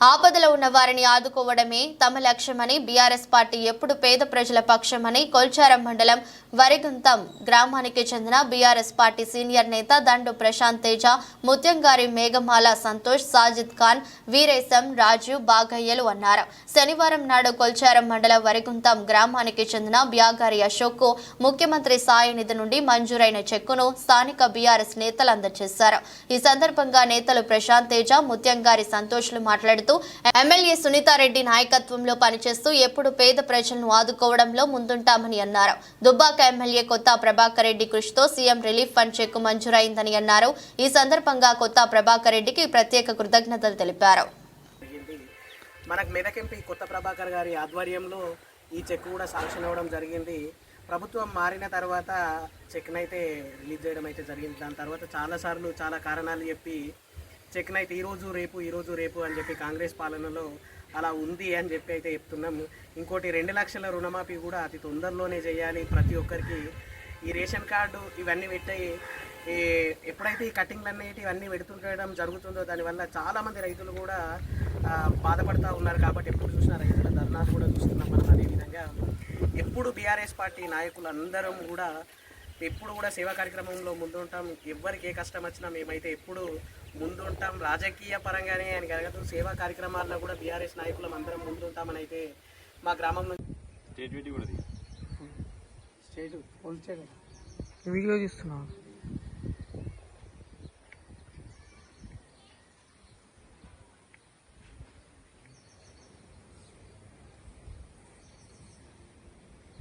ఆపదలో ఉన్న వారిని ఆదుకోవడమే తమ లక్ష్యమని బీఆర్ఎస్ పార్టీ ఎప్పుడు పేద ప్రజల పక్షమని కొల్చారం మండలం వరిగుంతం గ్రామానికి చెందిన బీఆర్ఎస్ పార్టీ సీనియర్ నేత దండు ప్రశాంత్ తేజ, ముత్యంగారి మేఘమాల సంతోష్, సాజిద్ ఖాన్, వీరేశం, రాజు, బాగయ్యలు అన్నారు. శనివారం నాడు కొల్చారం మండలం వరిగుంతం గ్రామానికి చెందిన బ్యాగారి అశోక్ ముఖ్యమంత్రి సాయ నిధి నుండి మంజూరైన చెక్కును స్థానిక బీఆర్ఎస్ నేతలు అందజేశారు. ఈ సందర్భంగా నేతలు ప్రశాంత్ తేజ, ముత్యంగారి సంతోష్లు మాట్లాడుతూ ఎమ్మెల్యే సునీతారెడ్డి నాయకత్వంలో పనిచేస్తూ ఎప్పుడు పేద ప్రజలను ఆదుకోవడంలో ముందుంటామని అన్నారు. దుబ్బాక ఎమ్మెల్యే కొత్త ప్రభాకర్ రెడ్డి కృషితో సీఎం రిలీఫ్ ఫండ్ చెక్కు మంజూరైందని అన్నారు. ఈ సందర్భంగా కొత్త ప్రభాకర్ రెడ్డికి ప్రత్యేక కృతజ్ఞతలు తెలిపారు. మనకు మెదక్ ఎంపీ కొత్త ప్రభాకర్ గారి ఆధ్వర్యంలో ఈ చెక్ కూడా శాంక్షన్ అవ్వడం జరిగింది. ప్రభుత్వం మారిన తర్వాత చెక్నైతే రిలీజ్ చేయడం అయితే జరిగింది. దాని తర్వాత చాలాసార్లు చాలా కారణాలు చెప్పి చెక్నైతే ఈరోజు రేపు అని చెప్పి కాంగ్రెస్ పాలనలో అలా ఉంది అని చెప్పి అయితే చెప్తున్నాము. ఇంకోటి 2 లక్షల రుణమాఫీ కూడా అతి తొందరలోనే చేయాలి. ప్రతి ఒక్కరికి ఈ రేషన్ కార్డు ఇవన్నీ పెట్టాయి. ఎప్పుడైతే ఈ కటింగ్లు అనేవి ఇవన్నీ పెడుతుండడం జరుగుతుందో దానివల్ల చాలామంది రైతులు కూడా బాధపడుతూ ఉన్నారు. కాబట్టి ఎప్పుడు చూసినా రైతుల ధర్నాలు కూడా చూస్తున్నాం మనం. అదేవిధంగా ఎప్పుడు బీఆర్ఎస్ పార్టీ నాయకులు అందరం కూడా ఎప్పుడు కూడా సేవా కార్యక్రమంలో ముందుంటాం. ఎవరికి ఏ కష్టం వచ్చినా మేమైతే ఎప్పుడు ముందుంటాం. రాజకీయ పరంగానే అని కలగదు, సేవా కార్యక్రమాల్లో కూడా బీఆర్ఎస్ నాయకులం అందరం ముందుంటామని అయితే మా గ్రామం నుంచి వీడియో తీస్తున్నాను.